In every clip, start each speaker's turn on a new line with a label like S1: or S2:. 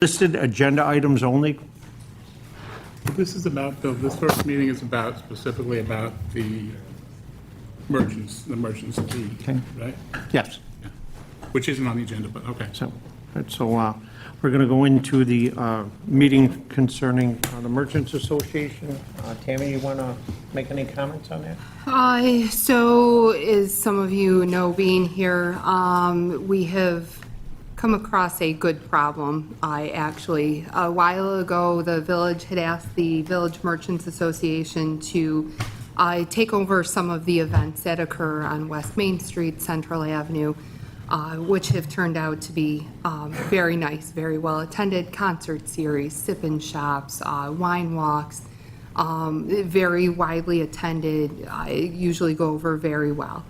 S1: Listed agenda items only.
S2: This is about, this first meeting is about, specifically about the merchants fee,
S1: Okay.
S2: right?
S1: Yes.
S2: Yeah. Which isn't on the agenda, but okay.
S1: So we're going to go into the meeting concerning the Merchants Association. Tammy, you want to make any comments on that?
S3: So as some of you know, being here, we have come across a good problem. A while ago, the village had asked the Village Merchants Association to take over some of the events that occur on West Main Street, Central Avenue, which have turned out to be very nice, very well attended concert series, sip-in shops, wine walks, very widely attended, usually go over very well.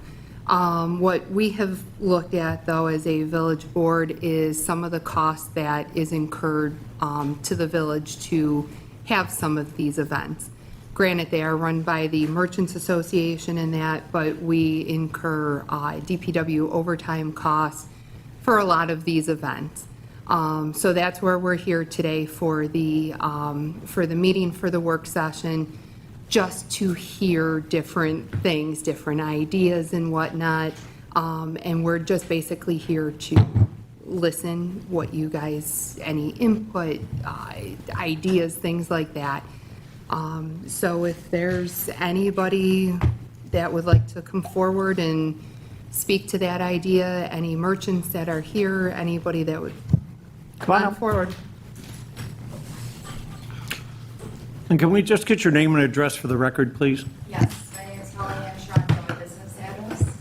S3: What we have looked at, though, as a village board is some of the costs that is incurred to the village to have some of these events. Granted, they are run by the Merchants Association and that, but we incur DPW overtime costs for a lot of these events. So that's where we're here today for the meeting, for the work session, just to hear different things, different ideas and whatnot. And we're just basically here to listen, what you guys, any input, ideas, things like that. So if there's anybody that would like to come forward and speak to that idea, any merchants that are here, anybody that would come on forward.
S1: And can we just get your name and address for the record, please?
S4: Yes, my name is Holly Ann Sharp, I'm a business analyst.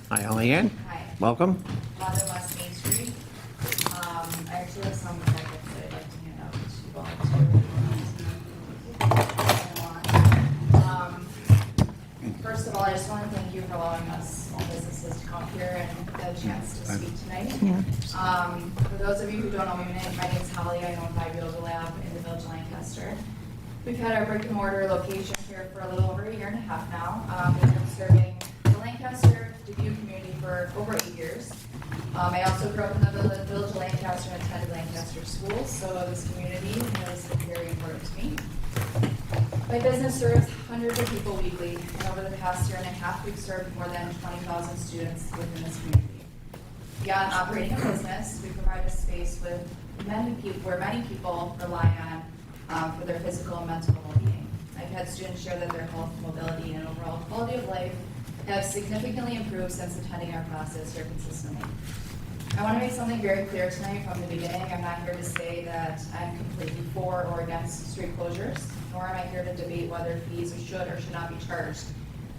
S1: Hi, Allieanne.
S4: Hi.
S1: Welcome.
S4: 11 West Main Street. I actually have some packets that I'd like to hand out to you all too. First of all, I just want to thank you for allowing us, all businesses, to come here and get a chance to speak tonight. For those of you who don't know me, my name is Holly. I own 5 Yoga Lab in the Village of Lancaster. We've had our brick and mortar location here for a little over a year and a half now. We've been serving the Lancaster, Dubuque community for over 8 years. I also grew up in the Village of Lancaster and attended Lancaster schools, so this community is very important to me. My business serves hundreds of people weekly, and over the past year and a half, we've served more than 20,000 students within this community. Beyond operating a business, we provide a space with where many people rely on for their physical and mental well-being. I've had students share that their health, mobility, and overall quality of life have significantly improved since attending our classes here consistently. I want to make something very clear tonight from the beginning. I'm not here to say that I'm completely for or against street closures, nor am I here to debate whether fees should or should not be charged.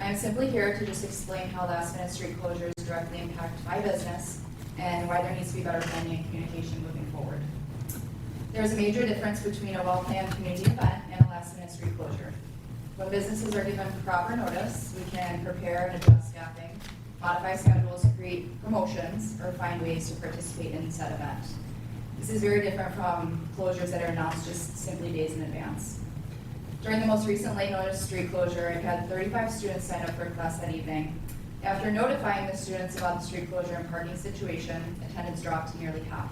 S4: I'm simply here to just explain how last-minute street closures directly impact my business and why there needs to be better planning and communication moving forward. There's a major difference between a well-planned community event and a last-minute street closure. When businesses are given proper notice, we can prepare and adjust staffing, modify schedules, create promotions, or find ways to participate in said event. This is very different from closures that are announced just simply days in advance. During the most recent late notice street closure, I had 35 students sign up for a class that evening. After notifying the students about the street closure and parking situation, attendance dropped to nearly half.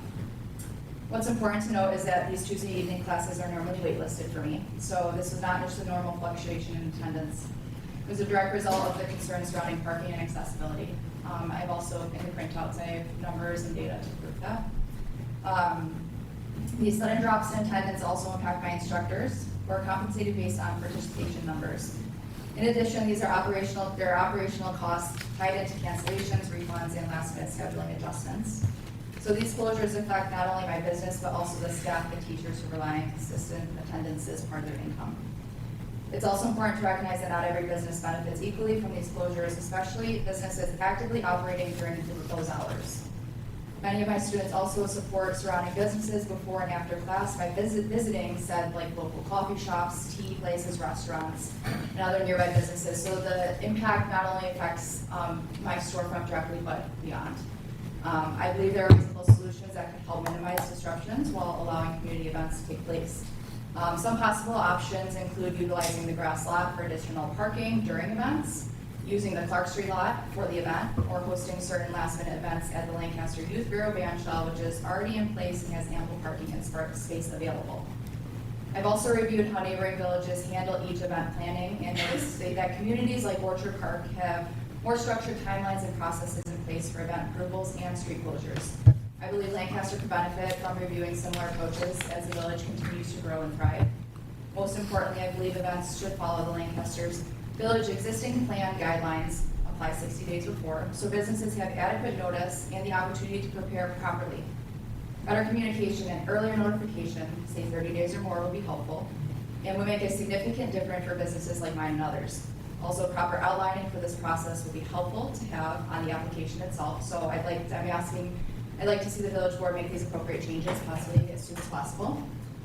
S4: What's important to note is that these Tuesday evening classes are normally waitlisted for me, so this was not just a normal fluctuation in attendance. It was a direct result of the concerns surrounding parking and accessibility. I've also, in the printouts, I have numbers and data to prove that. These sudden drops in attendance also impact my instructors, who are compensated based on participation numbers. In addition, there are operational costs tied into cancellations, refunds, and last-minute scheduling adjustments. So these closures affect not only my business, but also the staff and teachers who rely on consistent attendance as part of their income. It's also important to recognize that not every business benefits equally from these closures, especially businesses actively operating during those hours. Many of my students also support surrounding businesses before and after class by visiting said like local coffee shops, tea places, restaurants, and other nearby businesses. So the impact not only affects my storefront directly, but beyond. I believe there are reasonable solutions that can help minimize disruptions while allowing community events to take place. Some possible options include utilizing the grass lot for additional parking during events, using the Clark Street lot for the event, or hosting certain last-minute events at the Lancaster Youth Bureau band shell, which is already in place and has ample parking and space available. I've also reviewed how neighboring villages handle each event planning and noticed that communities like Orchard Park have more structured timelines and processes in place for event approvals and street closures. I believe Lancaster could benefit from reviewing similar approaches as the village continues to grow and thrive. Most importantly, I believe events should follow the Lancaster's village existing plan guidelines, apply 60 days before, so businesses have adequate notice and the opportunity to prepare properly. Better communication and earlier notification, say 30 days or more, would be helpful, and would make a significant difference for businesses like mine and others. Also, proper outlining for this process would be helpful to have on the application itself. So I'd like to see the village board make these appropriate changes, possibly as soon as possible.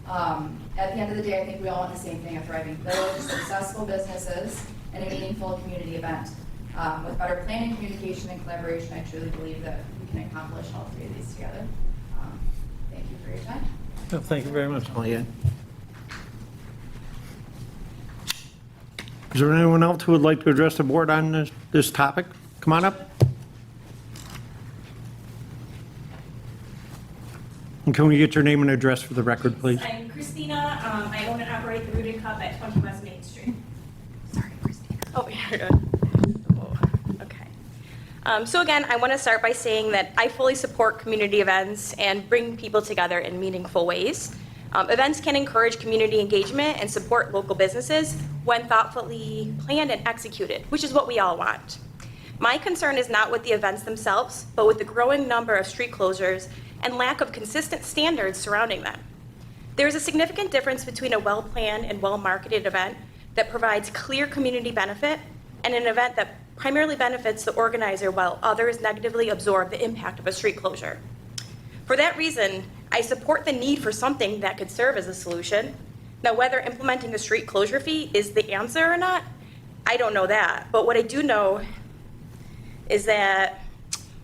S4: At the end of the day, I think we all want the same thing: a thriving village, successful businesses, and a meaningful community event. With better planning, communication, and collaboration, I truly believe that we can accomplish all three of these together. Thank you for your time.
S1: Well, thank you very much, Leanne. Is there anyone else who would like to address the board on this topic? Come on up. And can we get your name and address for the record, please?
S5: I'm Christina. I own and operate the Rooted Cup at 20 West Main Street.
S3: Sorry, Christina.
S5: Oh, yeah, you're good. Oh, okay. So again, I want to start by saying that I fully support community events and bring people together in meaningful ways. Events can encourage community engagement and support local businesses when thoughtfully planned and executed, which is what we all want. My concern is not with the events themselves, but with the growing number of street closures and lack of consistent standards surrounding them. There is a significant difference between a well-planned and well-marketed event that provides clear community benefit and an event that primarily benefits the organizer while others negatively absorb the impact of a street closure. For that reason, I support the need for something that could serve as a solution. Now, whether implementing a street closure fee is the answer or not, I don't know that. But what I do know is that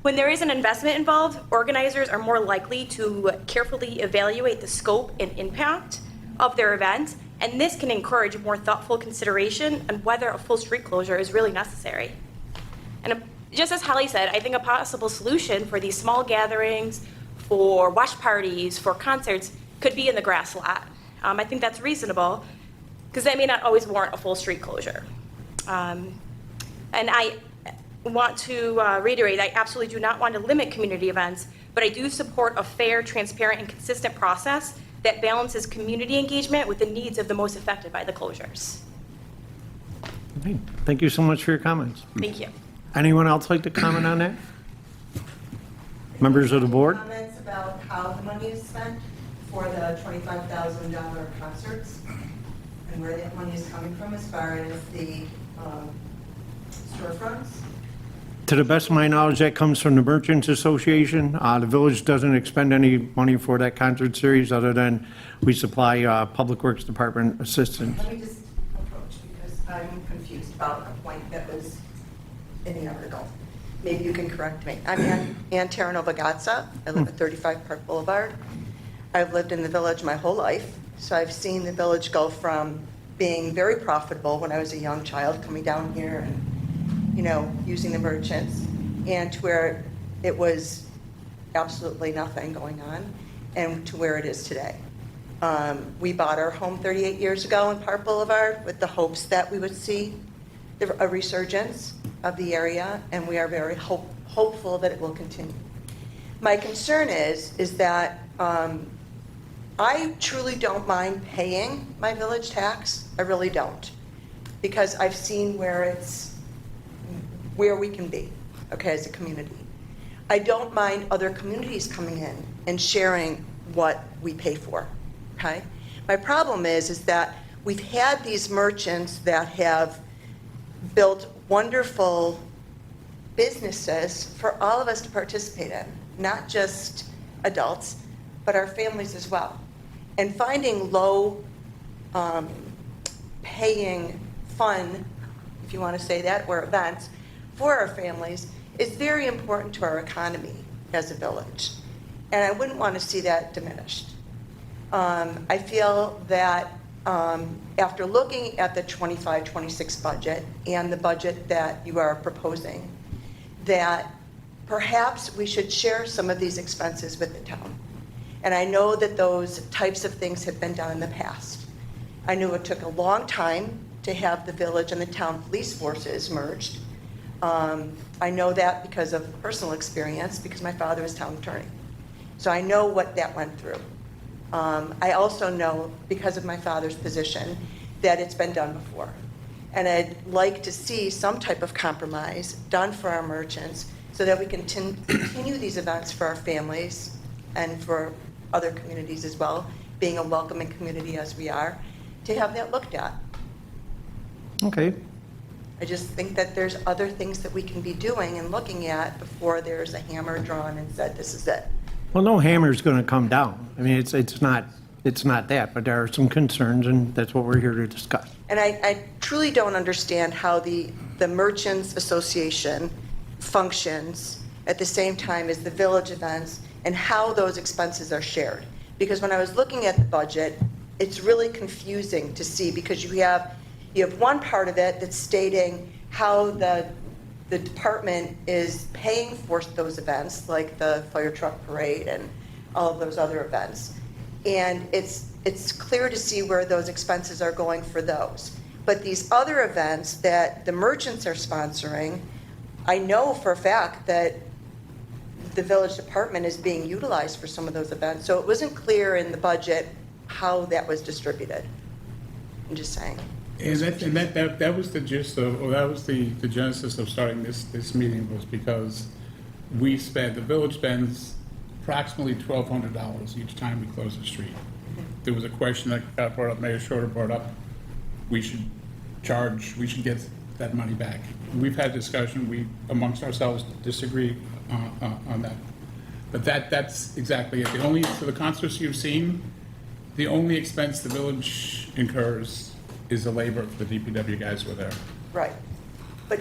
S5: when there is an investment involved, organizers are more likely to carefully evaluate the scope and impact of their event, and this can encourage more thoughtful consideration on whether a full street closure is really necessary. And just as Holly said, I think a possible solution for these small gatherings, for watch parties, for concerts, could be in the grass lot. I think that's reasonable, because that may not always warrant a full street closure. And I want to reiterate, I absolutely do not want to limit community events, but I do support a fair, transparent, and consistent process that balances community engagement with the needs of the most affected by the closures.
S1: Okay. Thank you so much for your comments.
S5: Thank you.
S1: Anyone else like to comment on that? Members of the board?
S6: Comments about how the money is spent for the $25,000 concerts and where that money is coming from as far as the storefronts?
S1: To the best of my knowledge, that comes from the Merchants Association. The village doesn't expend any money for that concert series other than we supply Public Works Department assistance.
S6: Let me just approach because I'm confused about a point that was in the article. Maybe you can correct me. I'm Ann Terranova Gatza. I live at 35 Park Boulevard. I've lived in the village my whole life, so I've seen the village go from being very profitable when I was a young child, coming down here and, using the merchants, and to where it was absolutely nothing going on, and to where it is today. We bought our home 38 years ago in Park Boulevard with the hopes that we would see a resurgence of the area, and we are very hopeful that it will continue. My concern is that I truly don't mind paying my village tax. I really don't, because I've seen where we can be, okay, as a community. I don't mind other communities coming in and sharing what we pay for, okay? My problem is that we've had these merchants that have built wonderful businesses for all of us to participate in, not just adults, but our families as well. And finding low paying fun, if you want to say that, or events for our families is very important to our economy as a village. And I wouldn't want to see that diminished. I feel that after looking at the 25-26 budget and the budget that you are proposing, that perhaps we should share some of these expenses with the town. And I know that those types of things have been done in the past. I knew it took a long time to have the village and the town police forces merged. I know that because of personal experience, because my father was town attorney. So I know what that went through. I also know, because of my father's position, that it's been done before. And I'd like to see some type of compromise done for our merchants so that we can continue these events for our families and for other communities as well, being a welcoming community as we are, to have that looked at.
S1: Okay.
S6: I just think that there's other things that we can be doing and looking at before there's a hammer drawn and said, this is it.
S1: Well, no hammer's going to come down. I mean, it's not that, but there are some concerns, and that's what we're here to discuss.
S6: And I truly don't understand how the Merchants Association functions at the same time as the village events and how those expenses are shared. Because when I was looking at the budget, it's really confusing to see, because you have one part of it that's stating how the department is paying for those events, like the fire truck parade and all of those other events. And it's clear to see where those expenses are going for those. But these other events that the merchants are sponsoring, I know for a fact that the village department is being utilized for some of those events. So it wasn't clear in the budget how that was distributed. I'm just saying.
S2: And that was the gist of, or that was the genesis of starting this meeting, was because the village spends approximately $1,200 each time we close the street. There was a question that got brought up, Mayor Schroeder brought up, we should get that money back. We've had discussion, we amongst ourselves disagree on that. But that's exactly it. For the concerts you've seen, the only expense the village incurs is the labor for the DPW guys who are there.
S6: Right. But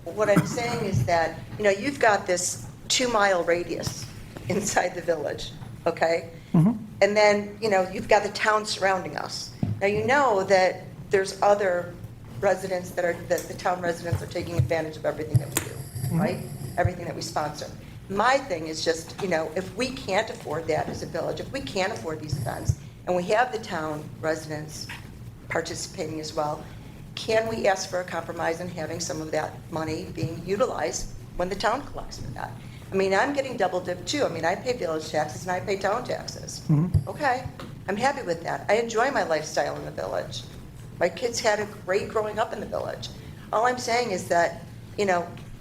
S6: what I'm saying is that, you've got this 2-mile radius inside the village, okay? Mm-hmm. And then, you've got the town surrounding us. Now, you know that there's other residents that the town residents are taking advantage of everything that we do, right? Everything that we sponsor. My thing is just, if we can't afford that as a village, if we can't afford these events, and we have the town residents participating as well, can we ask for a compromise in having some of that money being utilized when the town collects for that? I mean, I'm getting double dipped too. I mean, I pay village taxes and I pay town taxes. Mm-hmm. Okay, I'm happy with that. I enjoy my lifestyle in the village. My kids had a great growing up in the village. All I'm saying is that,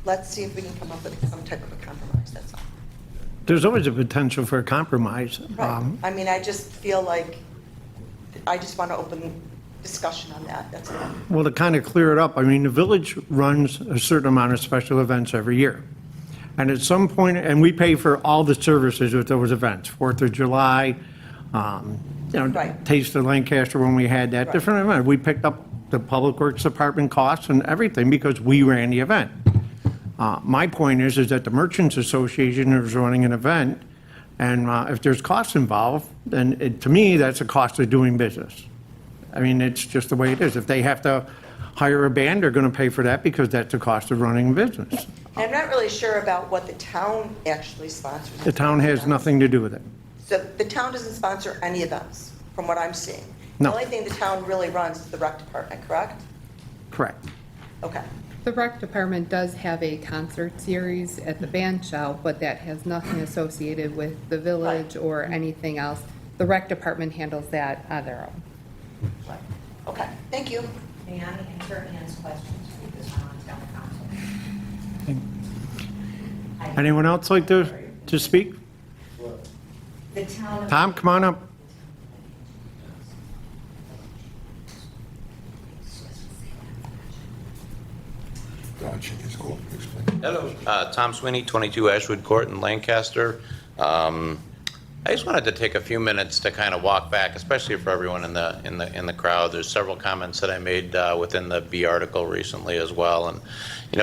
S6: let's see if we can come up with some type of a compromise, that's all.
S1: There's always a potential for a compromise.
S6: Right. I mean, I just feel like, I just want to open discussion on that, that's all.
S1: Well, to kind of clear it up, I mean, the village runs a certain amount of special events every year. And at some point, and we pay for all the services with those events, 4th of July,
S6: Right.
S1: Taste of Lancaster when we had that,
S6: Right.
S1: different event. We picked up the Public Works Department costs and everything because we ran the event. My point is that the Merchants Association is running an event, and if there's costs involved, then to me, that's a cost of doing business. I mean, it's just the way it is. If they have to hire a band, they're going to pay for that because that's the cost of running a business.
S6: I'm not really sure about what the town actually sponsors.
S1: The town has nothing to do with it.
S6: So the town doesn't sponsor any events, from what I'm seeing?
S1: No.
S6: The only thing the town really runs is the rec department, correct?
S1: Correct.
S6: Okay.
S3: The rec department does have a concert series at the band shell, but that has nothing associated with the village or anything else. The rec department handles that on their own.
S6: Right. Okay, thank you.
S7: May I answer Ann's questions for this town council?
S1: Anyone else like to speak?
S7: The town of
S1: Tom, come on up.
S8: Hello, Tom Sweeney, 22 Ashwood Court in Lancaster. I just wanted to take a few minutes to kind of walk back, especially for everyone in the crowd. There's several comments that I made within the B article recently as well, and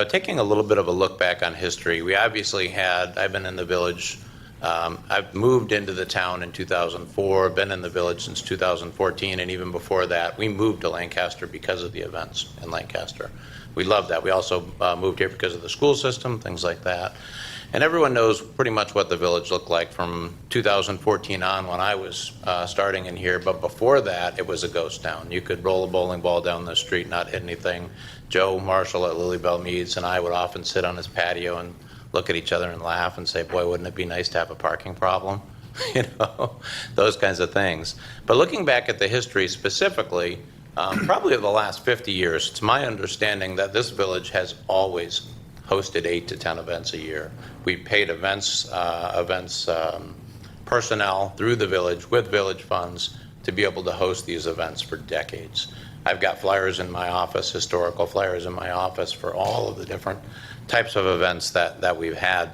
S8: taking a little bit of a look back on history. We obviously had. I've been in the village I've moved into the town in 2004, been in the village since 2014, and even before that, we moved to Lancaster because of the events in Lancaster. We love that. We also moved here because of the school system, things like that. And everyone knows pretty much what the village looked like from 2014 on when I was starting in here. But before that, it was a ghost town. You could roll a bowling ball down the street, not hit anything. Joe Marshall at Lilybell Meads and I would often sit on his patio and look at each other and laugh and say, boy, wouldn't it be nice to have a parking problem? You know, those kinds of things. But looking back at the history specifically, probably of the last 50 years, it's my understanding that this village has always hosted 8 to 10 events a year. We paid events personnel through the village with village funds to be able to host these events for decades. I've got flyers in my office, historical flyers in my office for all of the different types of events that we've had.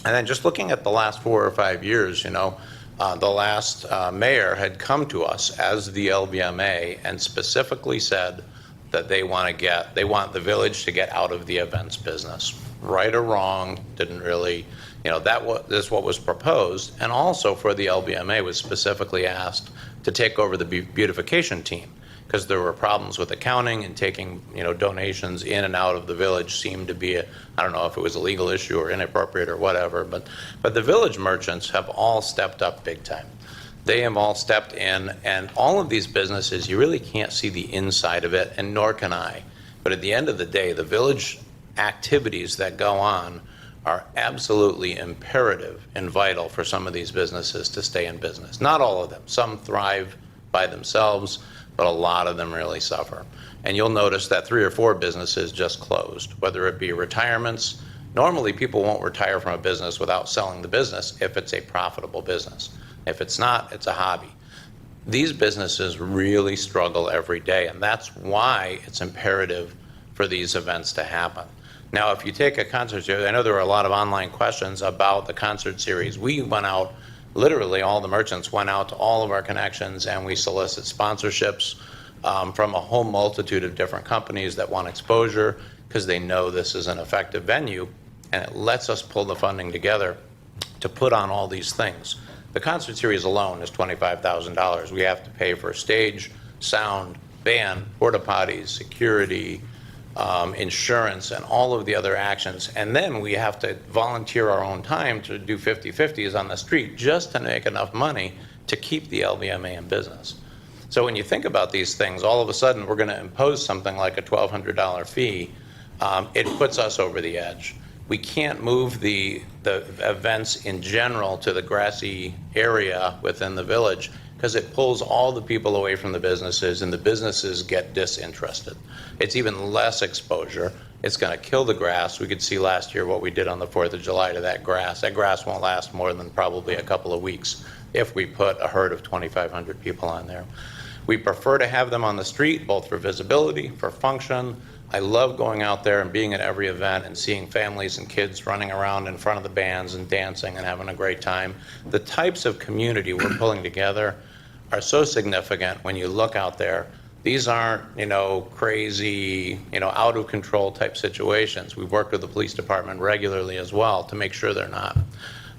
S8: And then just looking at the last 4 or 5 years, you know, the last mayor had come to us as the LBMA and specifically said that they want the village to get out of the events business. Right or wrong, didn't really, you know, that's what was proposed. And also for the LBMA was specifically asked to take over the beautification team because there were problems with accounting and taking, you know, donations in and out of the village seemed to be I don't know if it was a legal issue or inappropriate or whatever, but the village merchants have all stepped up big time. They have all stepped in, and all of these businesses, you really can't see the inside of it, and nor can I. But at the end of the day, the village activities that go on are absolutely imperative and vital for some of these businesses to stay in business. Not all of them. Some thrive by themselves, but a lot of them really suffer. And you'll notice that 3 or 4 businesses just closed, whether it be retirements. Normally, people won't retire from a business without selling the business if it's a profitable business. If it's not, it's a hobby. These businesses really struggle every day, and that's why it's imperative for these events to happen. Now, if you take a concert series, I know there were a lot of online questions about the concert series. We went out, literally all the merchants went out to all of our connections, and we solicit sponsorships from a whole multitude of different companies that want exposure because they know this is an effective venue, and it lets us pull the funding together to put on all these things. The concert series alone is $25,000. We have to pay for stage, sound, band, porta potties, security, insurance, and all of the other actions. And then we have to volunteer our own time to do 50/50s on the street just to make enough money to keep the LBMA in business. So when you think about these things, all of a sudden we're going to impose something like a $1,200 fee. It puts us over the edge. We can't move the events in general to the grassy area within the village because it pulls all the people away from the businesses and the businesses get disinterested. It's even less exposure. It's going to kill the grass. We could see last year what we did on the 4th of July to that grass. That grass won't last more than probably a couple of weeks if we put a herd of 2,500 people on there. We prefer to have them on the street, both for visibility, for function. I love going out there and being at every event and seeing families and kids running around in front of the bands and dancing and having a great time. The types of community we're pulling together are so significant when you look out there. These aren't, you know, crazy, you know, out of control type situations. We've worked with the police department regularly as well to make sure they're not.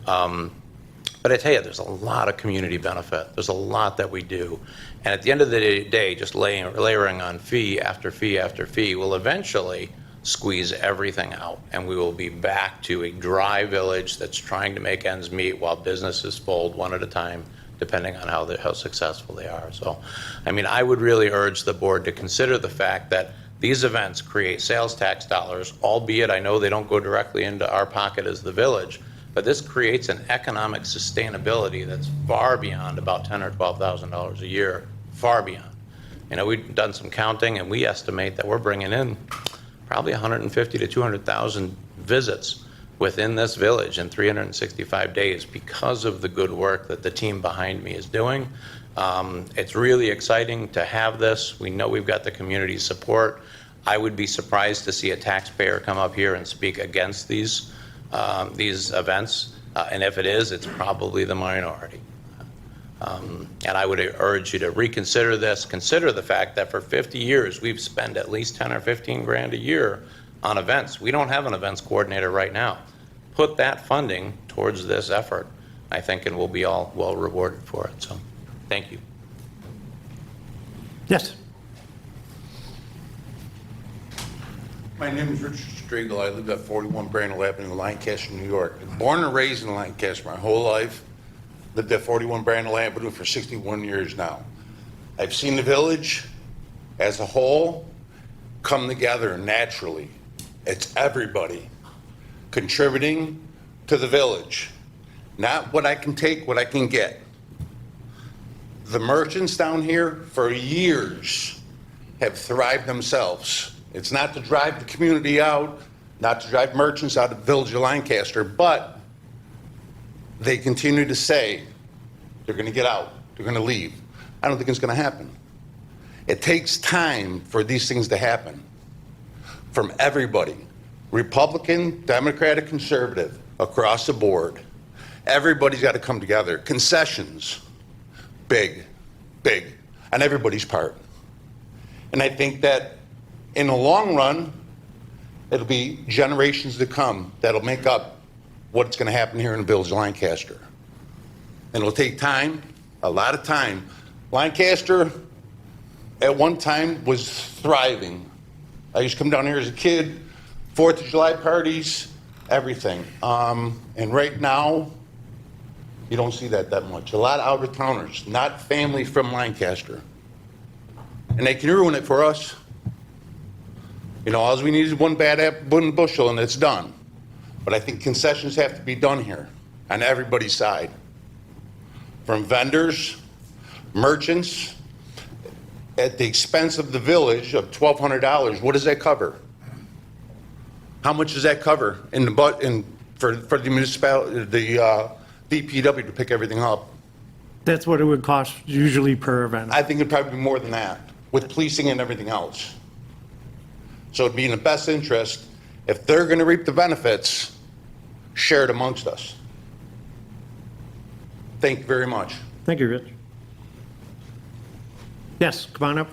S8: But I tell you, there's a lot of community benefit. There's a lot that we do. And at the end of the day, just layering on fee after fee after fee will eventually squeeze everything out. And we will be back to a dry village that's trying to make ends meet while businesses fold one at a time, depending on how successful they are. So, I mean, I would really urge the board to consider the fact that these events create sales tax dollars, albeit I know they don't go directly into our pocket as the village, but this creates an economic sustainability that's far beyond about $10,000 or $12,000 a year, far beyond. You know, we've done some counting, and we estimate that we're bringing in probably 150 to 200,000 visits within this village in 365 days because of the good work that the team behind me is doing. It's really exciting to have this. We know we've got the community support. I would be surprised to see a taxpayer come up here and speak against these events, and if it is, it's probably the minority. And I would urge you to reconsider this. Consider the fact that for 50 years we've spent at least 10 or 15 grand a year on events. We don't have an events coordinator right now. Put that funding towards this effort I think, and we'll be all well rewarded for it. So, thank you.
S1: Yes.
S9: My name is Richard Striegel. I live at 41 Brandel Avenue, Lancaster, New York. Born and raised in Lancaster my whole life. Lived at 41 Brandel Avenue for 61 years now. I've seen the village as a whole come together naturally. It's everybody contributing to the village. Not what I can take, what I can get. The merchants down here for years have thrived themselves. It's not to drive the community out, not to drive merchants out of the village of Lancaster, but they continue to say they're going to get out, they're going to leave. I don't think it's going to happen. It takes time for these things to happen from everybody, Republican, Democratic, Conservative, across the board. Everybody's got to come together. Concessions, big, on everybody's part. And I think that in the long run, it'll be generations to come that'll make up what's going to happen here in the village of Lancaster. And it'll take time, a lot of time. Lancaster, at one time, was thriving. I used to come down here as a kid, 4th of July parties, everything. And right now, you don't see that much. A lot of out-of-towners, not family from Lancaster. And they can ruin it for us. You know, all we need is one bushel and it's done. But I think concessions have to be done here on everybody's side. From vendors, merchants, at the expense of the village of $1,200, what does that cover? How much does that cover in the for the municipality, the DPW to pick everything up?
S1: That's what it would cost usually per event.
S9: I think it'd probably be more than that, with policing and everything else. So it'd be in the best interest, if they're going to reap the benefits, share it amongst us. Thank you very much.
S1: Thank you, Rich. Yes, come on up.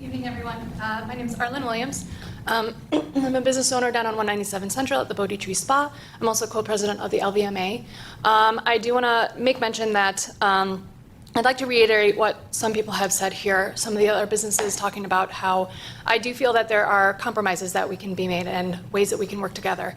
S10: Evening, everyone. My name is Arlen Williams. I'm a business owner down on 197 Central at the Bodhi Tree Spa. I'm also co-president of the LVMA. I do want to make mention that I'd like to reiterate what some people have said here, some of the other businesses talking about how I do feel that there are compromises that we can be made and ways that we can work together.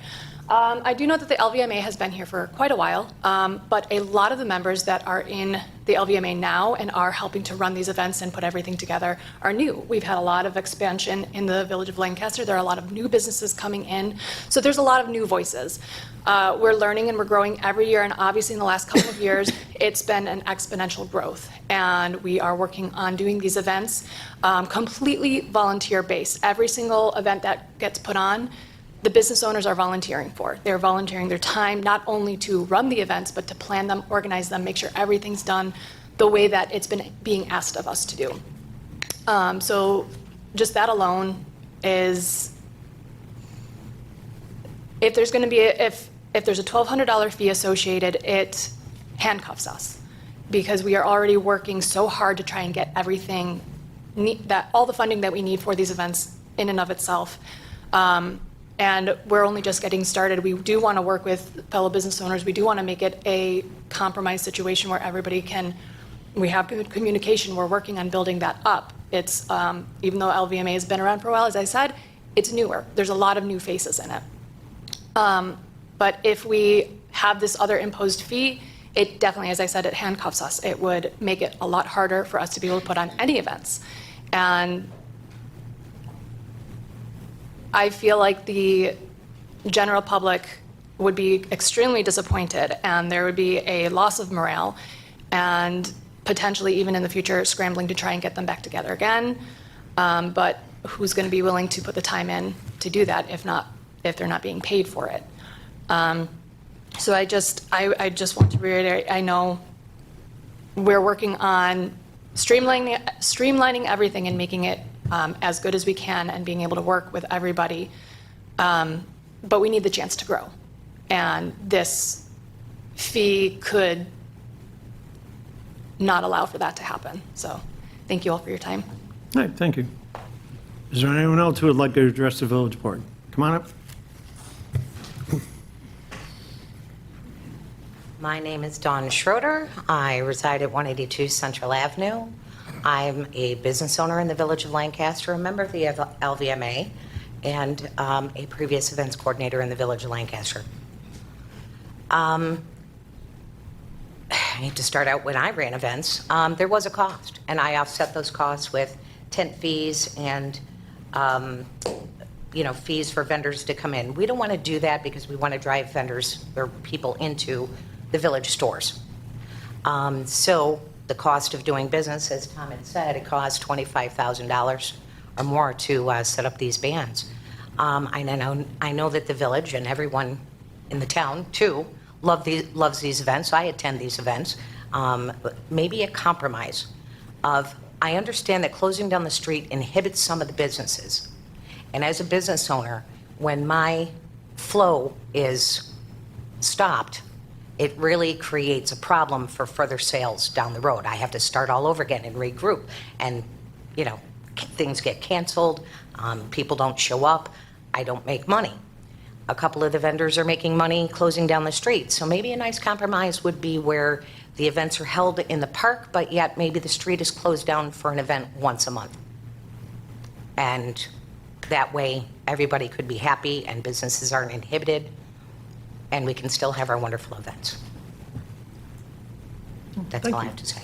S10: I do know that the LVMA has been here for quite a while, but a lot of the members that are in the LVMA now and are helping to run these events and put everything together are new. We've had a lot of expansion in the village of Lancaster. There are a lot of new businesses coming in, so there's a lot of new voices. We're learning and we're growing every year, and obviously in the last couple of years, it's been an exponential growth, and we are working on doing these events completely volunteer-based. Every single event that gets put on, the business owners are volunteering for. They're volunteering their time not only to run the events, but to plan them, organize them, make sure everything's done the way that it's been being asked of us to do. So just that alone is, if there's going to be, if there's a $1,200 fee associated, it handcuffs us, because we are already working so hard to try and get everything, all the funding that we need for these events in and of itself. And we're only just getting started. We do want to work with fellow business owners. We do want to make it a compromise situation where everybody can, we have good communication. We're working on building that up. It's, even though LVMA has been around for a while, as I said, it's newer. There's a lot of new faces in it. But if we have this other imposed fee, it definitely, as I said, it handcuffs us. It would make it a lot harder for us to be able to put on any events. And I feel like the general public would be extremely disappointed, and there would be a loss of morale, and potentially even in the future scrambling to try and get them back together again. But who's going to be willing to put the time in to do that if they're not being paid for it? So I just want to reiterate, I know we're working on streamlining everything and making it as good as we can and being able to work with everybody. But we need the chance to grow. And this fee could not allow for that to happen. So thank you all for your time.
S1: All right, thank you. Is there anyone else who would like to address the village board? Come on up.
S7: My name is Dawn Schroeder. I reside at 182 Central Avenue. I'm a business owner in the Village of Lancaster, a member of the LVMA, and a previous events coordinator in the Village of Lancaster. I need to start out when I ran events. There was a cost, and I offset those costs with tent fees and fees for vendors to come in. We don't want to do that because we want to drive vendors or people into the village stores. So the cost of doing business, as Tom had said, it costs $25,000 or more to set up these bands. I know that the village and everyone in the town too loves these events. I attend these events. But maybe a compromise of, I understand that closing down the street inhibits some of the businesses. And as a business owner, when my flow is stopped, it really creates a problem for further sales down the road. I have to start all over again and regroup. And, things get canceled, people don't show up, I don't make money. A couple of the vendors are making money closing down the street. So maybe a nice compromise would be where the events are held in the park, but yet maybe the street is closed down for an event once a month. And that way, everybody could be happy and businesses aren't inhibited, and we can still have our wonderful events. That's all I have to say.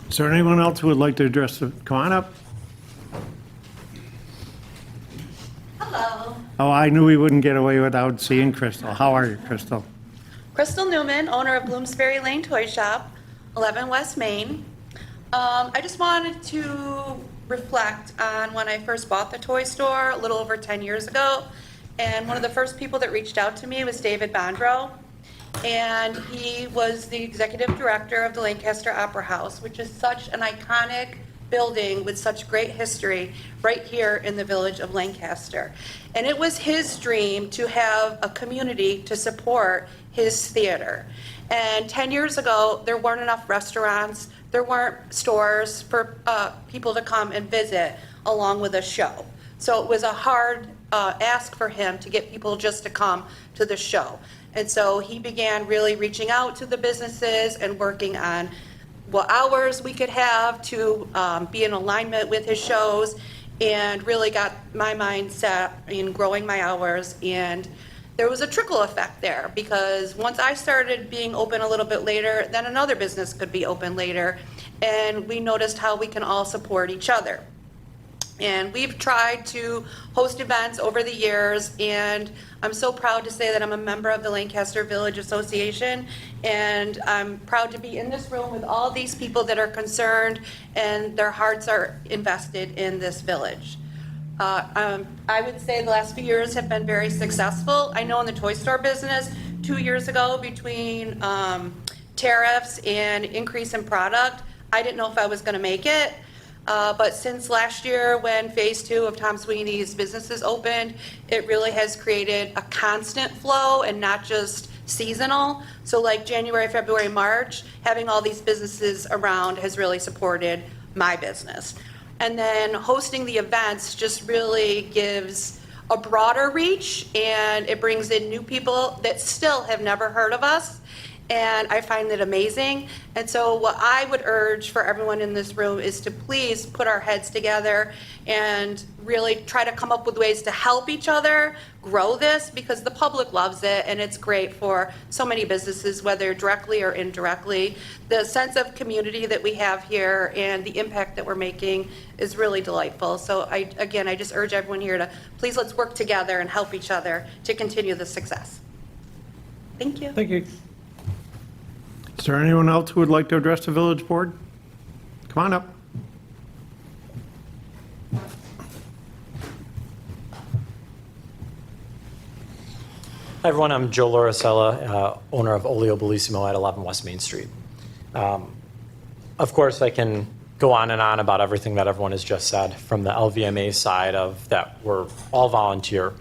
S1: Is there anyone else who would like to address the, come on up.
S11: Hello.
S1: Oh, I knew we wouldn't get away without seeing Crystal. How are you, Crystal?
S11: Crystal Newman, owner of Bloomsbury Lane Toy Shop, 11 West Main. I just wanted to reflect on when I first bought the toy store a little over 10 years ago. And one of the first people that reached out to me was David Bondrow. And he was the executive director of the Lancaster Opera House, which is such an iconic building with such great history right here in the village of Lancaster. And it was his dream to have a community to support his theater. And 10 years ago, there weren't enough restaurants, there weren't stores for people to come and visit along with a show. So it was a hard ask for him to get people just to come to the show. And so he began really reaching out to the businesses and working on what hours we could have to be in alignment with his shows, and really got my mind set in growing my hours. And there was a trickle effect there, because once I started being open a little bit later, then another business could be open later, and we noticed how we can all support each other. And we've tried to host events over the years, and I'm so proud to say that I'm a member of the Lancaster Village Association, and I'm proud to be in this room with all these people that are concerned and their hearts are invested in this village. I would say the last few years have been very successful. I know in the toy store business, 2 years ago, between tariffs and increase in product, I didn't know if I was going to make it. But since last year, when phase 2 of Tom Sweeney's businesses opened, it really has created a constant flow and not just seasonal. So like January, February, March, having all these businesses around has really supported my business. And then hosting the events just really gives a broader reach, and it brings in new people that still have never heard of us. And I find it amazing. And so what I would urge for everyone in this room is to please put our heads together and really try to come up with ways to help each other grow this, because the public loves it and it's great for so many businesses, whether directly or indirectly. The sense of community that we have here and the impact that we're making is really delightful. So I just urge everyone here to please, let's work together and help each other to continue the success. Thank you.
S1: Thank you. Is there anyone else who would like to address the village board? Come on up.
S12: Hi, everyone. I'm Joe Loricella, owner of Olio Bellissimo at 11 West Main Street. Of course, I can go on and on about everything that everyone has just said. From the LVMA side of that, we're all volunteer.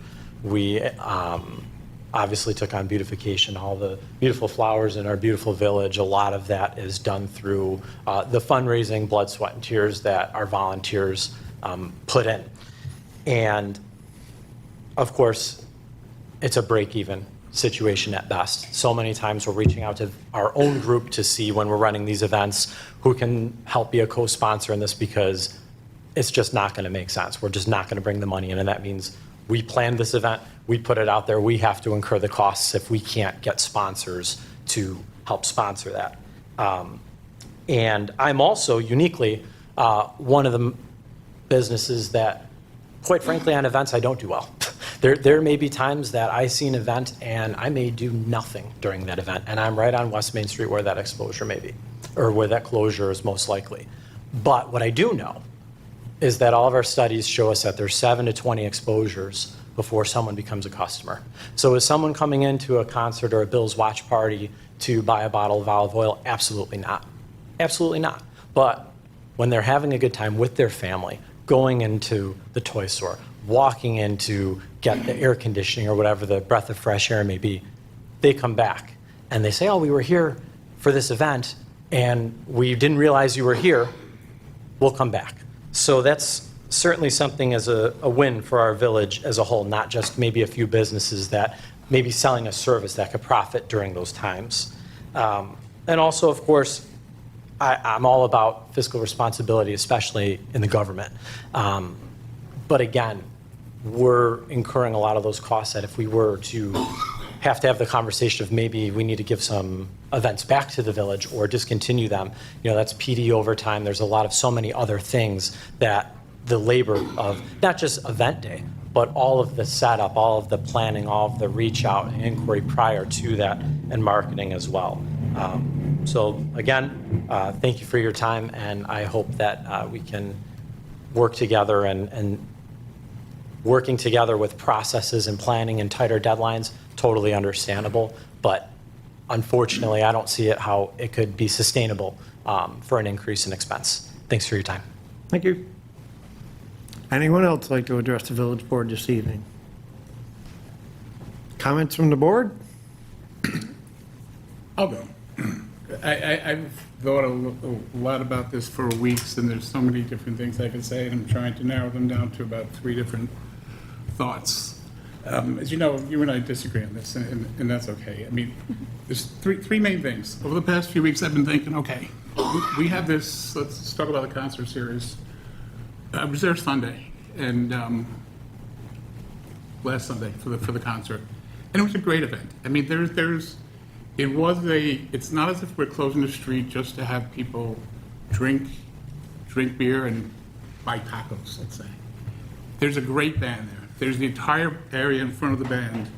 S12: We obviously took on beautification, all the beautiful flowers in our beautiful village. A lot of that is done through the fundraising, blood, sweat, and tears that our volunteers put in. And of course, it's a break-even situation at best. So many times we're reaching out to our own group to see when we're running these events who can help be a co-sponsor in this, because it's just not going to make sense. We're just not going to bring the money in, and that means we planned this event, we put it out there, we have to incur the costs if we can't get sponsors to help sponsor that. And I'm also uniquely one of the businesses that, quite frankly, on events, I don't do well. There may be times that I see an event and I may do nothing during that event, and I'm right on West Main Street where that exposure may be, or where that closure is most likely. But what I do know is that all of our studies show us that there's 7 to 20 exposures before someone becomes a customer. So is someone coming into a concert or a Bills watch party to buy a bottle of olive oil? Absolutely not. Absolutely not. But when they're having a good time with their family, going into the toy store, walking in to get the air conditioning or whatever the breath of fresh air may be, they come back and they say, oh, we were here for this event and we didn't realize you were here, we'll come back. So that's certainly something as a win for our village as a whole, not just maybe a few businesses that may be selling a service that could profit during those times. And also, of course, I'm all about fiscal responsibility, especially in the government. But again, we're incurring a lot of those costs that if we were to have the conversation of maybe we need to give some events back to the village or discontinue them, that's PD overtime. There's so many other things that the labor of not just event day, but all of the setup, all of the planning, all of the reach out and inquiry prior to that, and marketing as well. So again, thank you for your time, and I hope that we can work together, and working together with processes and planning and tighter deadlines, totally understandable, but unfortunately, I don't see how it could be sustainable for an increase in expense. Thanks for your time.
S1: Thank you. Anyone else like to address the village board this evening? Comments from the board?
S2: I'll go. I've thought a lot about this for weeks, and there's so many different things I could say, and I'm trying to narrow them down to about 3 different thoughts. As you know, you and I disagree on this, and that's okay. I mean, there's three main things. Over the past few weeks, I've been thinking, okay, we have this, let's talk about the concert series. I was there Sunday, and last Sunday for the concert, and it was a great event. I mean, it's not as if we're closing the street just to have people drink beer and buy tacos, let's say. There's a great band there. There's the entire area in front of the band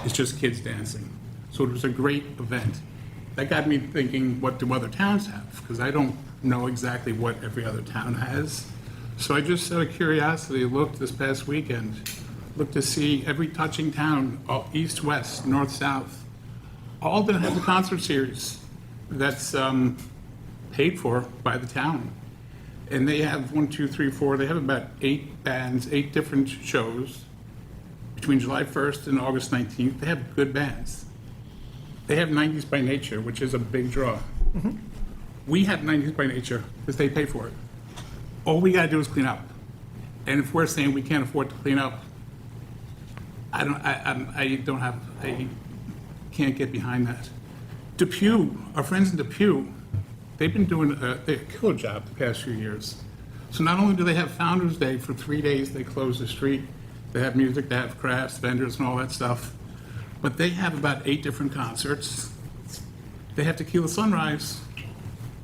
S2: is just kids dancing. So it was a great event. That got me thinking, what do other towns have? Because I don't know exactly what every other town has. So I just, out of curiosity, looked this past weekend, looked to see every touching town, east, west, north, south, all that have a concert series that's paid for by the town. And they have 1, 2, 3, 4, they have about 8 bands, 8 different shows between July 1st and August 19th. They have good bands. They have 90s by Nature, which is a big draw. Mm-hmm. We have 90s by Nature because they pay for it. All we gotta do is clean up. And if we're saying we can't afford to clean up, I can't get behind that. Depew, our friends in Depew, they've been doing a killer job the past few years. So not only do they have Founders Day for 3 days, they close the street, they have music, they have crafts, vendors, and all that stuff, but they have about 8 different concerts. They have Tequila Sunrise.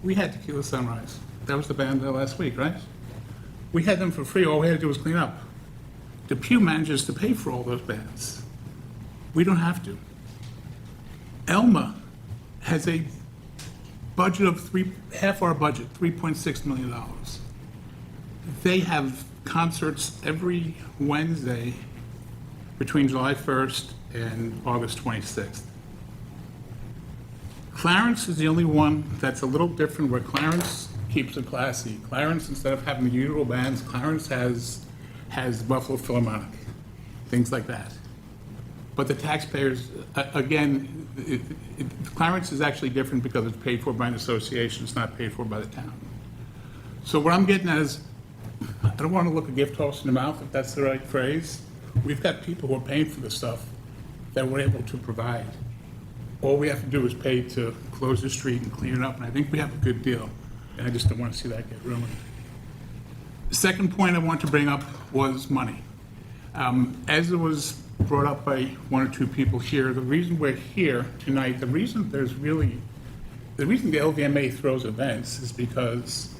S2: We had Tequila Sunrise. That was the band last week, right? We had them for free. All we had to do was clean up. Depew manages to pay for all those bands. We don't have to. Elma has a budget of half our budget, $3.6 million. They have concerts every Wednesday between July 1st and August 26th. Clarence is the only one that's a little different, where Clarence keeps it classy. Clarence, instead of having the usual bands, Clarence has Buffalo Philharmonic, things like that. But the taxpayers, again, Clarence is actually different because it's paid for by an association, it's not paid for by the town. So what I'm getting at is, I don't want to look a gift horse in the mouth, if that's the right phrase. We've got people who are paying for this stuff that we're able to provide. All we have to do is pay to close the street and clean it up, and I think we have a good deal, and I just don't want to see that get ruined. The second point I want to bring up was money. As it was brought up by one or two people here, the reason we're here tonight, the reason the LVMA throws events is because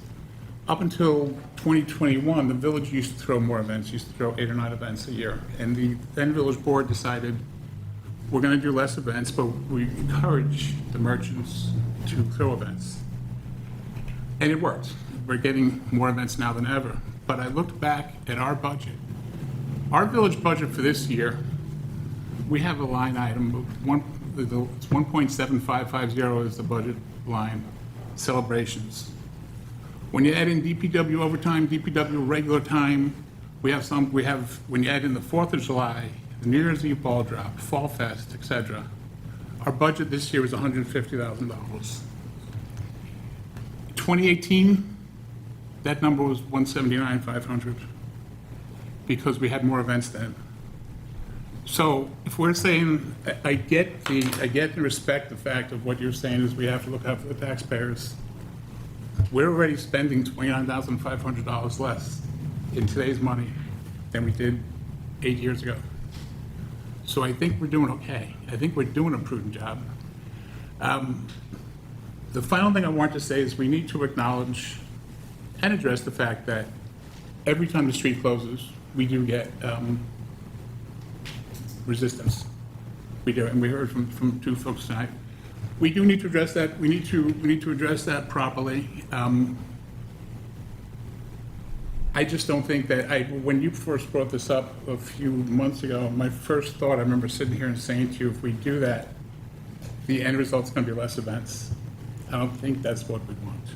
S2: up until 2021, the village used to throw more events, used to throw 8 or 9 events a year. And the then village board decided, we're going to do less events, but we encourage the merchants to throw events. And it worked. We're getting more events now than ever. But I looked back at our budget. Our village budget for this year, we have a line item of it's 1.7550 is the budget line, celebrations. When you add in DPW overtime, DPW regular time, when you add in the 4th of July, the New Year's Eve ball drop, Fall Fest, et cetera, our budget this year was $150,000. 2018, that number was $179,500 because we had more events then. So if we're saying, I get and respect the fact of what you're saying is we have to look out for the taxpayers. We're already spending $29,500 less in today's money than we did 8 years ago. So I think we're doing okay. I think we're doing a prudent job. The final thing I want to say is we need to acknowledge and address the fact that every time the street closes, we do get resistance. We do, and we heard from 2 folks tonight. We do need to address that. We need to address that properly. I just don't think that when you first brought this up a few months ago, my first thought, I remember sitting here and saying to you, if we do that, the end result's going to be less events. I don't think that's what we want.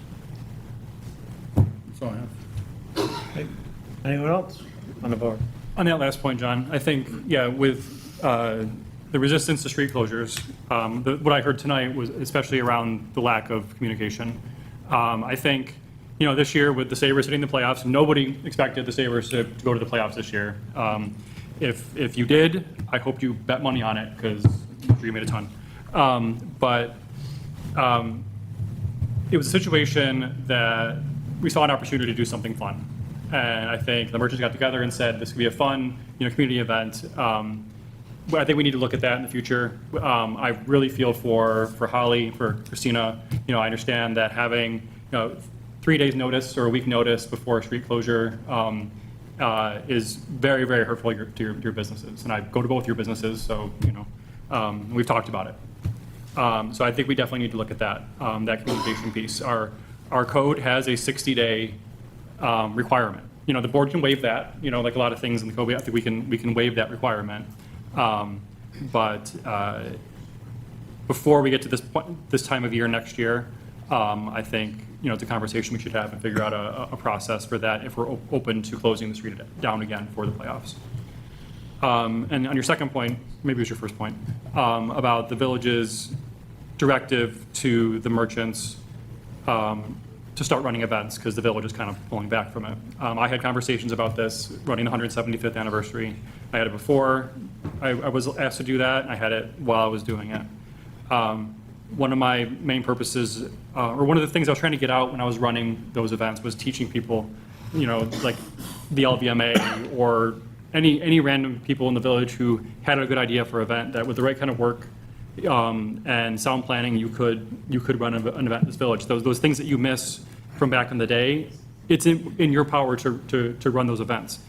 S2: That's all I have.
S1: Anyone else on the board?
S13: On that last point, John, I think, yeah, with the resistance to street closures, what I heard tonight was especially around the lack of communication. I think, this year with the Sabres hitting the playoffs, nobody expected the Sabres to go to the playoffs this year. If you did, I hope you bet money on it because you made a ton. But it was a situation that we saw an opportunity to do something fun. And I think the merchants got together and said, this could be a fun, community event. But I think we need to look at that in the future. I really feel for Holly, for Christina. I understand that having, 3 days notice or a week notice before a street closure is very, very hurtful to your businesses. And I go to both your businesses, so, we've talked about it. So I think we definitely need to look at that, that communication piece. Our code has a 60-day requirement. The board can waive that, like a lot of things in the code, I think we can waive that requirement. But before we get to this time of year next year, I think, it's a conversation we should have and figure out a process for that if we're open to closing the street down again for the playoffs. And on your second point, maybe it was your first point, about the village's directive to the merchants to start running events because the village is kind of pulling back from it. I had conversations about this running the 175th anniversary. I had it before I was asked to do that. I had it while I was doing it. One of my main purposes, or one of the things I was trying to get out when I was running those events was teaching people, like the LVMA or any random people in the village who had a good idea for an event that with the right kind of work and sound planning, you could run an event in this village. Those things that you miss from back in the day, it's in your power to run those events.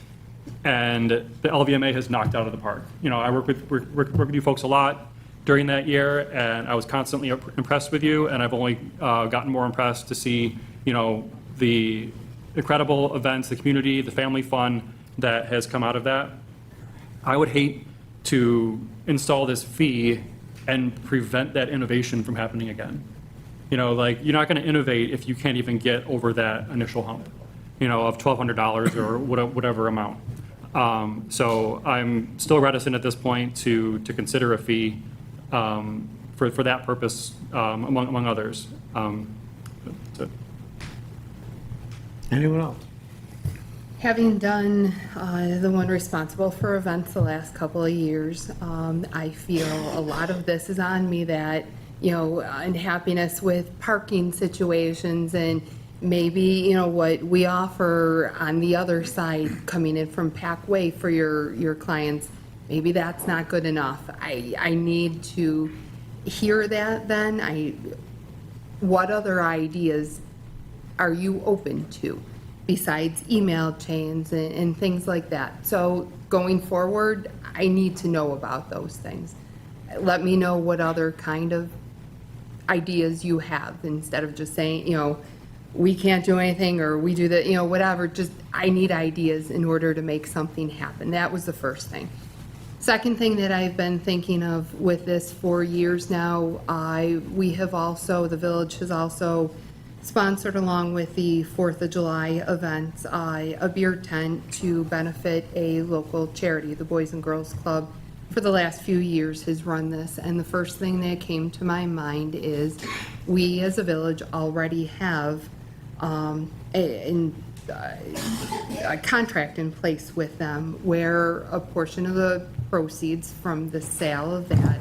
S13: And the LVMA has knocked out of the park. I work with you folks a lot during that year, and I was constantly impressed with you, and I've only gotten more impressed to see, the incredible events, the community, the family fun that has come out of that. I would hate to install this fee and prevent that innovation from happening again. You're not going to innovate if you can't even get over that initial hump, of $1,200 or whatever amount. So I'm still reticent at this point to consider a fee for that purpose, among others.
S1: Anyone else?
S3: Having done the one responsible for events the last couple of years, I feel a lot of this is on me that, unhappiness with parking situations and maybe, what we offer on the other side coming in from Pac Way for your clients, maybe that's not good enough. I need to hear that then. What other ideas are you open to besides email chains and things like that? So going forward, I need to know about those things. Let me know what other kind of ideas you have instead of just saying, we can't do anything or we do that, whatever. Just, I need ideas in order to make something happen. That was the first thing. Second thing that I've been thinking of with this for years now, the village has also sponsored, along with the 4th of July events, a beer tent to benefit a local charity. The Boys and Girls Club for the last few years has run this, and the first thing that came to my mind is we as a village already have a contract in place with them where a portion of the proceeds from the sale of that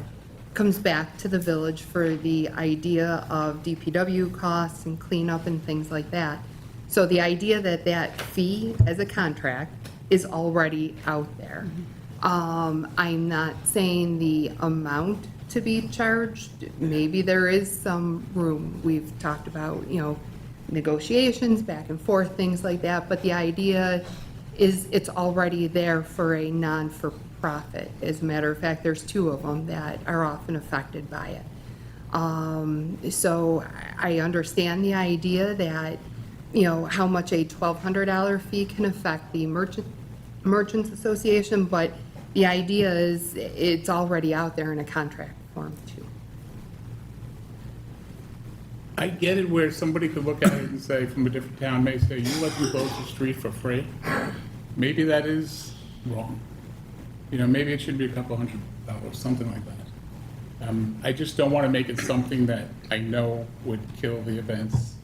S3: comes back to the village for the idea of DPW costs and cleanup and things like that. So the idea that fee as a contract is already out there. I'm not saying the amount to be charged. Maybe there is some room. We've talked about, negotiations back and forth, things like that, but the idea is it's already there for a non-for-profit. As a matter of fact, there's 2 of them that are often affected by it. So I understand the idea that, how much a $1,200 fee can affect the Merchants Association, but the idea is it's already out there in a contract form too.
S2: I get it where somebody could look at it and say, from a different town, may say, you let them close the street for free. Maybe that is wrong. Maybe it should be a couple $100, something like that. I just don't want to make it something that I know would kill the events.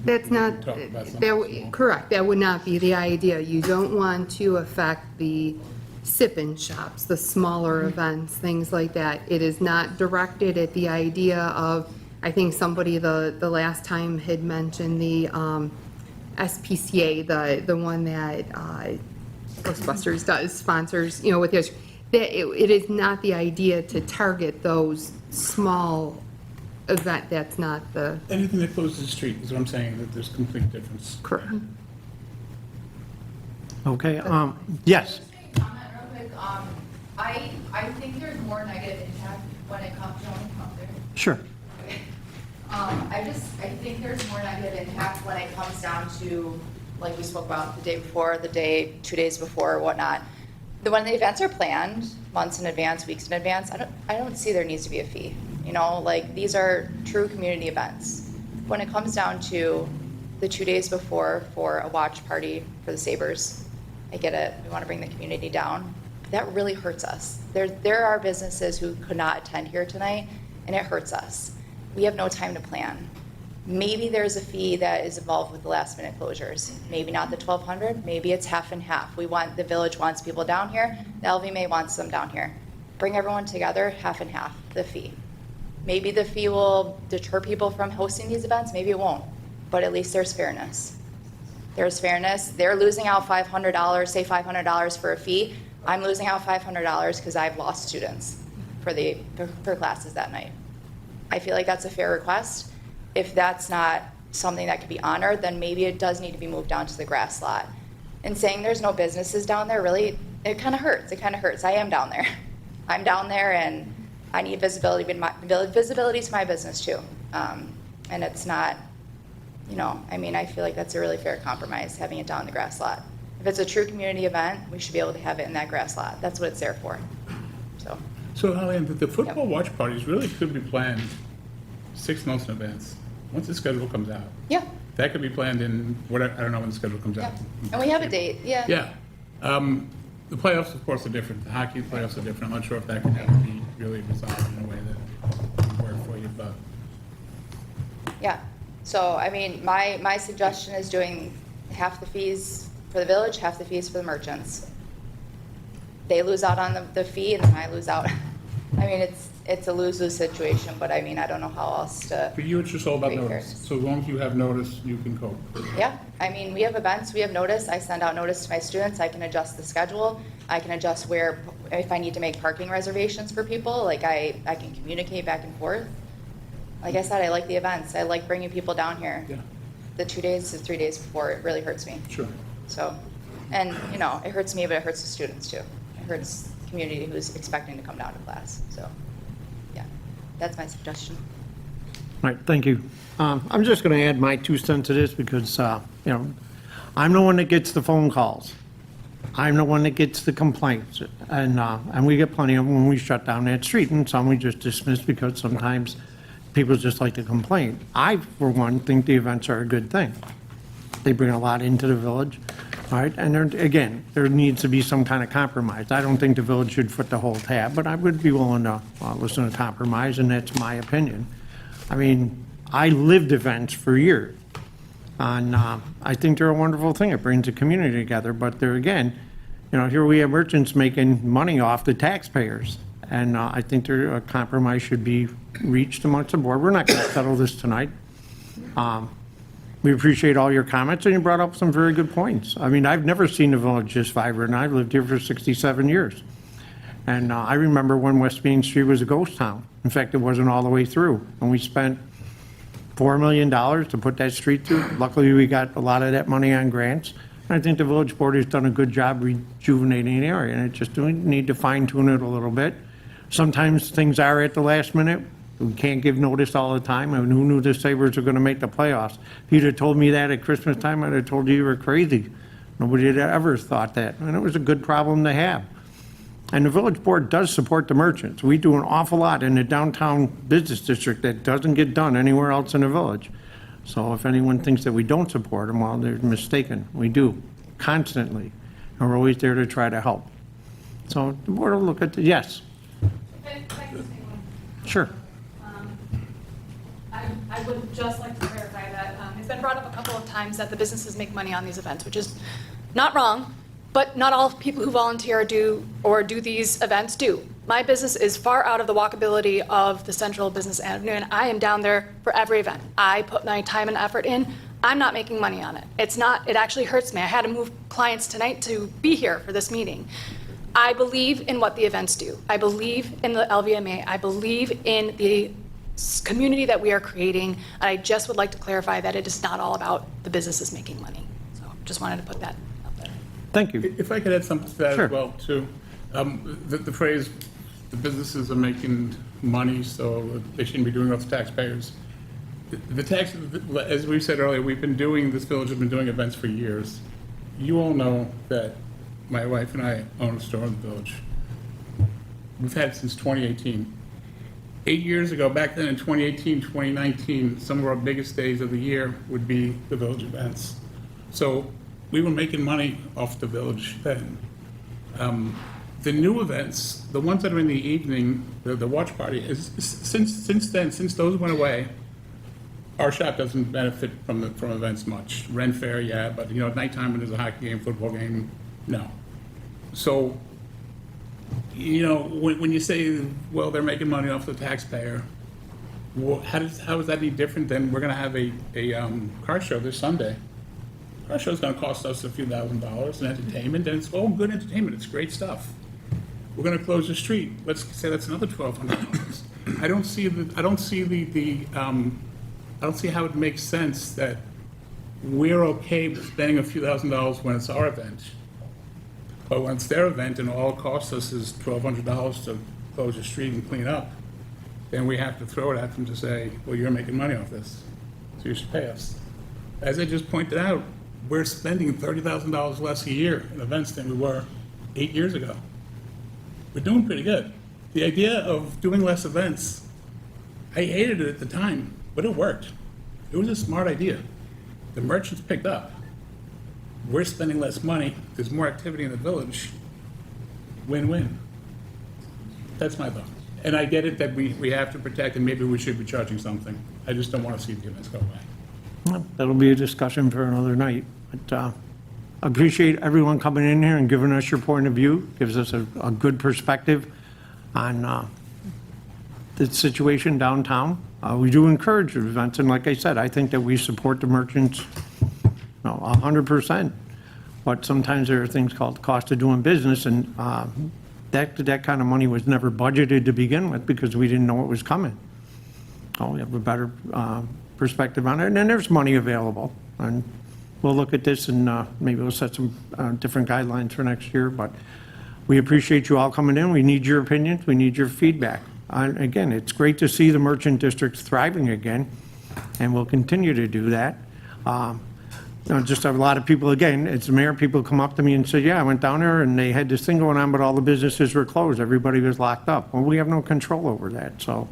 S3: That's not,
S2: Talk about something small.
S3: correct, that would not be the idea. You don't want to affect the sip-in shops, the smaller events, things like that. It is not directed at the idea of, I think somebody the last time had mentioned the SPCA, the one that Ghostbusters does, sponsors, with this. It is not the idea to target those small event, that's not the.
S2: Anything that closes the street is what I'm saying, that there's complete difference.
S3: Correct.
S1: Okay, yes.
S4: Comment real quick. I think there's more negative impact when it comes, come there.
S1: Sure.
S4: I think there's more negative impact when it comes down to, like we spoke about the day before, 2 days before, or whatnot. When the events are planned months in advance, weeks in advance, I don't see there needs to be a fee. These are true community events. When it comes down to the 2 days before for a watch party for the Sabres, I get it. We want to bring the community down. But that really hurts us. There are businesses who could not attend here tonight, and it hurts us. We have no time to plan. Maybe there's a fee that is involved with the last minute closures. Maybe not the $1,200, maybe it's half and half. The village wants people down here, the LVMA wants them down here. Bring everyone together, half and half, the fee. Maybe the fee will deter people from hosting these events, maybe it won't, but at least there's fairness. There's fairness. They're losing out $500, say $500 for a fee. I'm losing out $500 because I've lost students for classes that night. I feel like that's a fair request. If that's not something that could be honored, then maybe it does need to be moved down to the grass lot. And saying there's no businesses down there, really, it kind of hurts. It kind of hurts. I am down there. I'm down there, and I need visibility. Visibility to my business, too. And it's not, I feel like that's a really fair compromise, having it down in the grass lot. If it's a true community event, we should be able to have it in that grass lot. That's what it's there for.
S2: So, Holly, the football watch parties really could be planned 6 months in advance, once the schedule comes out.
S4: Yeah.
S2: That could be planned in, whatever, I don't know when the schedule comes out.
S4: Yeah. And we have a date, yeah.
S2: Yeah. The playoffs, of course, are different. The hockey playoffs are different. I'm not sure if that can ever be really resolved in a way that would work for you, but.
S4: Yeah. So, my suggestion is half the fees for the village, half the fees for the merchants. They lose out on the fee, and then I lose out. I mean, it's a lose-lose situation, but I mean, I don't know how else to.
S2: For you, it's just all about
S4: Wait,
S2: notice.
S4: first.
S2: So as long as you have notice, you can cope.
S4: Yeah, I mean, we have events, we have notice, I send out notice to my students, I can adjust the schedule, I can adjust where, if I need to make parking reservations for people, like I can communicate back and forth. Like I said, I like the events, I like bringing people down here.
S2: Yeah.
S4: The 2 days to 3 days before, it really hurts me.
S2: Sure.
S4: So, and, you know, it hurts me, but it hurts the students too. It hurts the community who's expecting to come down to class, so, yeah, that's my suggestion.
S1: All right, thank you. I'm just going to add my 2 cents to this because, you know, I'm the one that gets the phone calls. I'm the one that gets the complaints, and we get plenty of them when we shut down that street, and some we just dismiss because sometimes people just like to complain. I, for one, think the events are a good thing. They bring a lot into the village, all right? And there, again, there needs to be some kind of compromise. I don't think the village should foot the whole tab, but I would be willing to listen to compromise, and that's my opinion. I mean, I lived events for years, and I think they're a wonderful thing. It brings the community together, but there again, you know, here we have merchants making money off the taxpayers, and I think there, a compromise should be reached amongst the board. We're not going to settle this tonight. We appreciate all your comments, and you brought up some very good points. I mean, I've never seen the village this vibrant. I've lived here for 67 years. And I remember when West Main Street was a ghost town. In fact, it wasn't all the way through. And we spent $4 million to put that street through. Luckily, we got a lot of that money on grants. And I think the village board has done a good job rejuvenating the area, and it just we need to fine tune it a little bit. Sometimes things are at the last minute. We can't give notice all the time. I mean, who knew the Sabres were going to make the playoffs? If you'd have told me that at Christmas time, I'd have told you were crazy. Nobody had ever thought that. And it was a good problem to have. And the village board does support the merchants. We do an awful lot in the downtown business district that doesn't get done anywhere else in the village. So if anyone thinks that we don't support them, well, they're mistaken. We do, constantly. And we're always there to try to help. So the board will look at the, yes, sure.
S10: I would just like to clarify that it's been brought up a couple of times that the businesses make money on these events, which is not wrong, but not all people who volunteer do these events do. My business is far out of the walkability of the central business avenue, and I am down there for every event. I put my time and effort in. I'm not making money on it. It actually hurts me. I had to move clients tonight to be here for this meeting. I believe in what the events do. I believe in the LVMA. I believe in the community that we are creating. I just would like to clarify that it is not all about the businesses making money. So just wanted to put that out there.
S1: Thank you.
S2: If I could add something to that
S1: Sure.
S2: as well, too. The phrase, the businesses are making money, so they shouldn't be doing it for taxpayers. The tax, as we said earlier, we've been doing, this village has been doing events for years. You all know that my wife and I own a store in the village. We've had it since 2018. 8 years ago, back then in 2018, 2019, some of our biggest days of the year would be the village events. So we were making money off the village then. The new events, the ones that are in the evening, the watch party, is since then, since those went away, our shop doesn't benefit from events much. Rent fair, yeah, but you know, at nighttime when there's a hockey game, football game, no. So, you know, when you say, well, they're making money off the taxpayer, well, how is that any different than we're gonna have a car show this Sunday? Car show's gonna cost us a few $1,000s in entertainment, and it's all good entertainment, it's great stuff. We're gonna close the street, let's say that's another $1,200. I don't see how it makes sense that we're okay with spending a few $1,000s when it's our event. But when it's their event and all it costs us is $1,200 to close the street and clean up, then we have to throw it at them to say, well, you're making money off this, so you should pay us. As I just pointed out, we're spending $30,000 less a year in events than we were 8 years ago. We're doing pretty good. The idea of doing less events, I hated it at the time, but it worked. It was a smart idea. The merchants picked up. We're spending less money, there's more activity in the village, win-win. That's my thought. And I get it that we have to protect, and maybe we should be charging something. I just don't want to see the events go away.
S1: Well, that'll be a discussion for another night. But appreciate everyone coming in here and giving us your point of view, gives us a good perspective on the situation downtown. We do encourage events, and like I said, I think that we support the merchants 100%. But sometimes there are things called cost of doing business, and that kind of money was never budgeted to begin with because we didn't know it was coming. So we have a better perspective on it, and then there's money available. And we'll look at this and maybe we'll set some different guidelines for next year, but we appreciate you all coming in. We need your opinions. We need your feedback. Again, it's great to see the merchant districts thriving again, and we'll continue to do that. Just a lot of people, again, it's the mayor, people come up to me and say, yeah, I went down there and they had this thing going on, but all the businesses were closed. Everybody was locked up. Well, we have no control over that, so.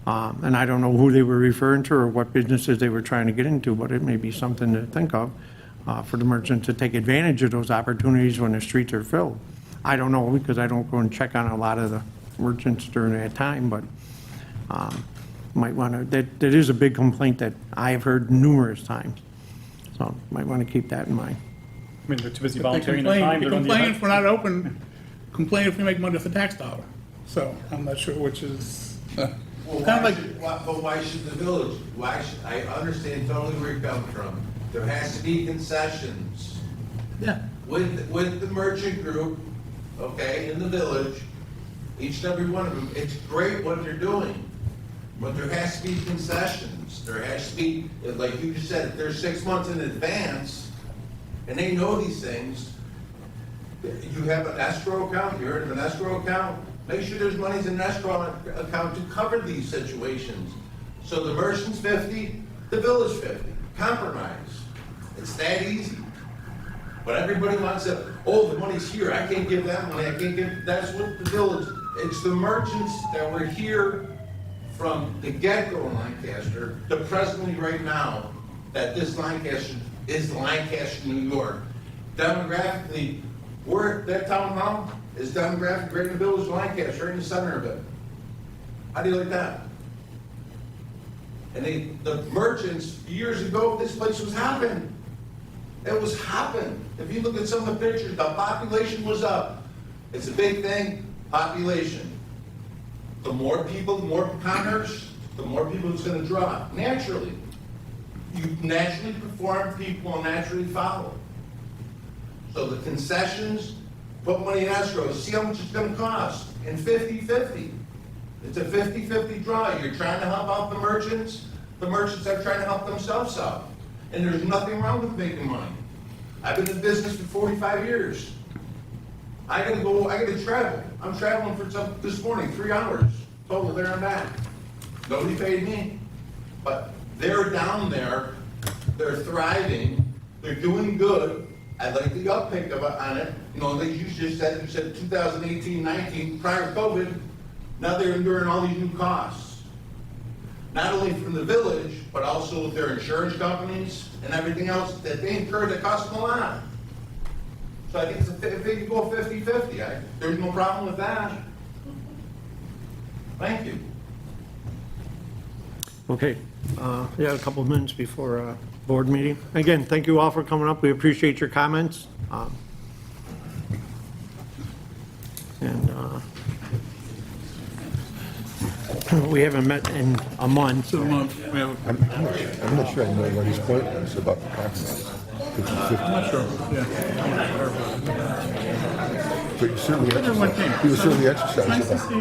S1: And I don't know who they were referring to or what businesses they were trying to get into, but it may be something to think of for the merchants to take advantage of those opportunities when the streets are filled. I don't know because I don't go and check on a lot of the merchants during that time, but might want to, that is a big complaint that I've heard numerous times. So might want to keep that in mind.
S13: I mean, they're too busy
S2: They
S13: volunteering their
S2: complain,
S13: time.
S2: they
S13: to run the
S2: complain
S13: event.
S2: if we're not open, complain if we make money off the tax dollar. So I'm not sure which is,
S14: Well,
S2: kind of like,
S14: but why should the village, I understand totally where you're coming from. There has to be concessions
S2: yeah.
S14: with the merchant group, okay, in the village, each and every one of them. It's great what they're doing, but there has to be concessions. There has to be, like you just said, if they're 6 months in advance, and they know these things, you have an escrow account, you're in an escrow account, make sure there's money in an escrow account to cover these situations. So the merchant's 50, the village 50, compromise. It's that easy. But everybody wants to, oh, the money's here, I can't give that money, I can't give, that's what the village, it's the merchants that were here from the get-go in Lancaster to presently right now, that this Lancaster is Lancaster, New York. Demographically, that town hall is demographic right in the village of Lancaster, right in the center of it. How do you like that? And the merchants, years ago, this place was hopping. It was hopping. If you look at some of the pictures, the population was up. It's a big thing, population. The more people, the more commerce, the more people it's going to draw. Naturally. You naturally perform, people will naturally follow. So the concessions, put money in escrow, see how much it's going to cost. And 50-50. It's a 50-50 draw. You're trying to help out the merchants are trying to help themselves out. And there's nothing wrong with making money. I've been in business for 45 years. I gotta travel. I'm traveling for this morning, 3 hours, total there and back. Nobody paid me. But they're down there, they're thriving, they're doing good. I like the uptick on it. You know, like you said 2018-19, prior to COVID, now they're enduring all these new costs. Not only from the village, but also with their insurance companies and everything else that they incur that costs them a lot. So I think if they could go 50-50, there's no problem with that. Thank you.
S1: Okay, we have a couple of minutes before board meeting. Again, thank you all for coming up. We appreciate your comments. We haven't met in a month.
S2: I'm
S15: I'm not sure I know what his point was about the taxes. 50-50.
S2: not sure, yeah.
S15: But you certainly
S2: Everyone came.
S15: exercised. You certainly exercised
S2: Nice to
S15: that.
S2: see you.